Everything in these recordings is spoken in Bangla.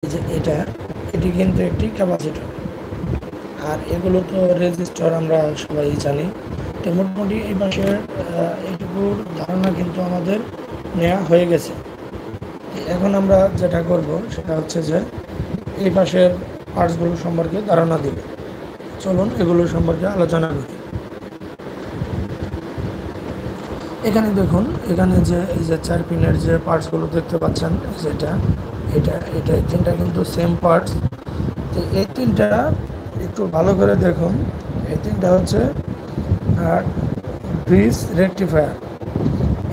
এই যে এটি কিন্তু একটি ক্যাপাসিটর, আর এগুলো তো রেজিস্টার আমরা সবাই জানি। তো মোটামুটি এই পাশের এইটুকুর ধারণা কিন্তু আমাদের নেওয়া হয়ে গেছে। এখন আমরা যেটা করব সেটা হচ্ছে যে এই পাশের পার্টসগুলো সম্পর্কে ধারণা দিব। চলুন এগুলো সম্পর্কে আলোচনা করি। এখানে দেখুন, এখানে যে এই যে 4 পিনের যে পার্টসগুলো দেখতে পাচ্ছেন, যেটা এটা এটা এই তিনটা কিন্তু সেম পার্টস। তো এই তিনটা একটু ভালো করে দেখুন। এই তিনটা হচ্ছে ব্রিজ রেকটিফায়ার।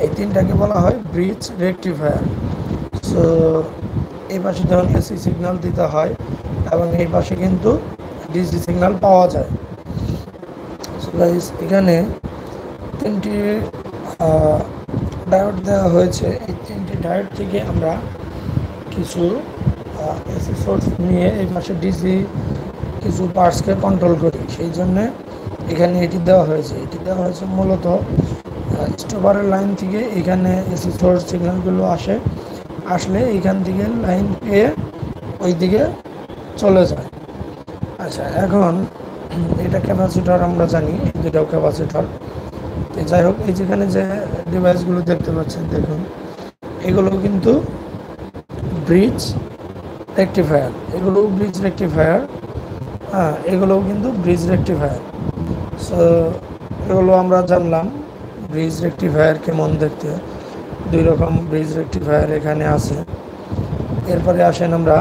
এই তিনটাকে বলা হয় ব্রিজ রেকটিফায়ার। সো এই পাশে যখন এসি সিগন্যাল দিতে হয় এবং এই পাশে কিন্তু ডিসি সিগন্যাল পাওয়া যায়। সো গাইস, এখানে তিনটি ডায়োড দেওয়া হয়েছে। এই তিনটি ডায়োড থেকে আমরা কিছু এসি সোর্স নিয়ে এই পাশে ডিসি কিছু পার্টসকে কন্ট্রোল করি। সেই জন্যে এখানে এটি দেওয়া হয়েছে। এটি দেওয়া হয়েছে মূলত স্টোভারের লাইন থেকে এখানে এসি সোর্স সিগন্যালগুলো আসলে এইখান থেকে লাইন পেয়ে ওই দিকে চলে যায়। আচ্ছা, এখন এটা ক্যাপাসিটর আমরা জানি, দুটাও ক্যাপাসিটর। যাই হোক, এই যেখানে যে ডিভাইসগুলো দেখতে পাচ্ছেন দেখুন, এগুলো কিন্তু ব্রিজ রেকটিফায়ার। এগুলোও ব্রিজ রেকটিফায়ার। হ্যাঁ, এগুলোও কিন্তু ব্রিজ রেকটিফায়ার। সো এগুলো আমরা জানলাম ব্রিজ রেকটিফায়ার কেমন দেখতে। দুই রকম ব্রিজ রেকটিফায়ার এখানে আছে। এরপরে আসেন আমরা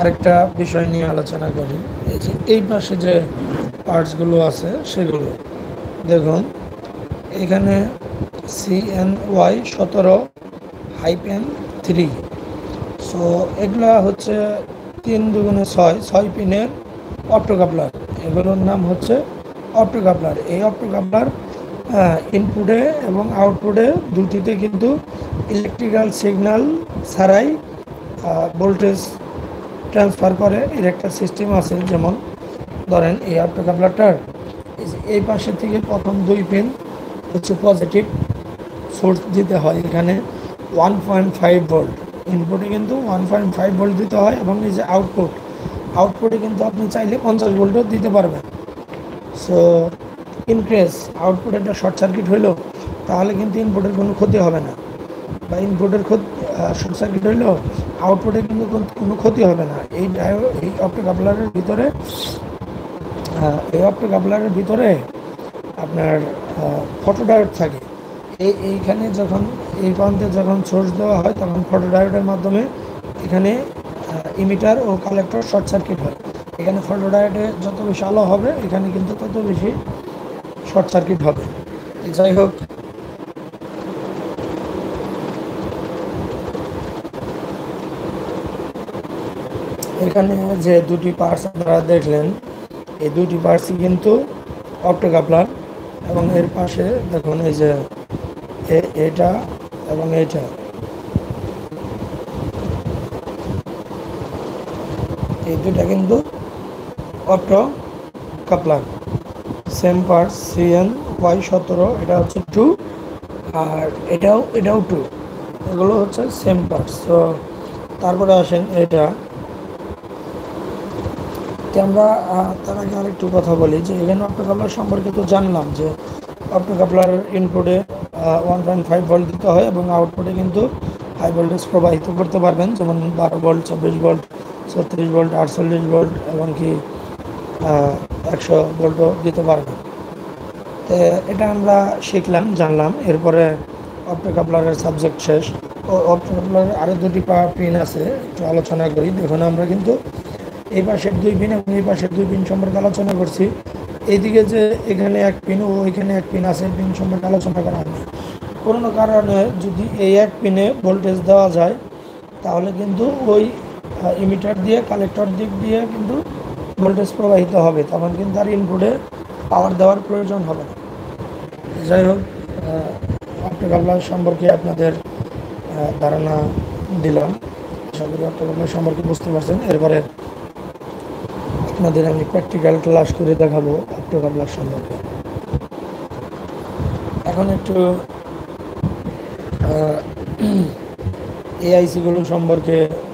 আরেকটা বিষয় নিয়ে আলোচনা করি। এই যে এই পাশে যে পার্টসগুলো আছে সেগুলো দেখুন। এখানে CNY17-3। সো এগুলা হচ্ছে 3×6 পিনের অপ্টোকাপলার। এগুলোর নাম হচ্ছে অপ্টোকাপলার। এই অপ্টোকাপলার ইনপুটে এবং আউটপুটে দুটিতে কিন্তু ইলেকট্রিক্যাল সিগন্যাল ছাড়াই ভোল্টেজ ট্রান্সফার করে। এর একটা সিস্টেম আছে। যেমন ধরেন এই অপ্টোকাপলারটার এই পাশে থেকে প্রথম 2 পিন হচ্ছে পজিটিভ সোর্স দিতে হয়। এখানে 1.5 ভোল্ট ইনপুটে কিন্তু 1.5 ভোল্ট দিতে হয়, এবং এই যে আউটপুটে কিন্তু আপনি চাইলে 50 ভোল্টও দিতে পারবেন। সো ইনকেস আউটপুটে একটা শর্ট সার্কিট হইলো, তাহলে কিন্তু ইনপুটের কোনো ক্ষতি হবে না, বা ইনপুটের শর্ট সার্কিট হইলেও আউটপুটে কিন্তু কোনো ক্ষতি হবে না। এই অপ্টোকাপলারের ভিতরে আপনার ফটোডায়োড থাকে। এইখানে যখন এই প্রান্তে যখন সোর্স দেওয়া হয়, তখন ফটোডায়োডের মাধ্যমে এখানে ইমিটার ও কালেক্টর শর্ট সার্কিট হয়। এখানে ফটোডায়োডে যত বেশি আলো হবে, এখানে কিন্তু তত বেশি শর্ট সার্কিট হবে। যাই হোক, এখানে যে দুটি পার্টস আপনারা দেখলেন, এই দুটি পার্টসই কিন্তু অপ্টোকাপলার। এবং এর পাশে দেখুন এই যে এটা এবং এটা, এই দুটা কিন্তু অপ্টোকাপলার। সেম পার্টস CNY17, এটা হচ্ছে 2, আর এটাও 2। এগুলো হচ্ছে সেম পার্টস। তো তারপরে আসেন এটা আমরা তার আগে আরেকটু কথা বলি যে এখানে অপ্টোকাপলার সম্পর্কে তো জানলাম যে অপ্টোকাপলার ইনপুটে 1.5 ভোল্ট দিতে হয়, এবং আউটপুটে কিন্তু হাই ভোল্টেজ প্রবাহিত করতে পারবেন, যেমন 12 ভোল্ট, 24 ভোল্ট, 36 ভোল্ট, 48 ভোল্ট, এবং কি 100 ভোল্টও দিতে পারবেন। তো এটা আমরা জানলাম। এরপরে অপ্টোকাপলারের সাবজেক্ট শেষ। অপ্টোকাপলারের আরও দুটি পিন আছে, একটু আলোচনা করি। দেখুন, আমরা কিন্তু এই পাশের 2 পিন এবং এই পাশের 2 পিন সম্পর্কে আলোচনা করছি। এইদিকে যে এখানে 1 পিন ও এখানে 1 পিন আছে, পিন সম্পর্কে আলোচনা করা হয়নি। কোনো কারণে যদি এই 1 পিনে ভোল্টেজ দেওয়া যায়, তাহলে কিন্তু ওই ইমিটার দিয়ে কালেক্টর দিক দিয়ে কিন্তু ভোল্টেজ প্রবাহিত হবে, তখন কিন্তু আর ইনপুটে পাওয়ার দেওয়ার প্রয়োজন হবে না। যাই হোক, অপ্টোকাপলার সম্পর্কে আপনাদের ধারণা দিলাম। আশা করি অপ্টোকাপলার সম্পর্কে বুঝতে পারছেন। এরপরে আপনাদের আমি প্র্যাকটিক্যাল ক্লাস করে দেখাবো অপ্টোকাপলার সম্পর্কে। এখন একটু এই আইসিগুলো সম্পর্কে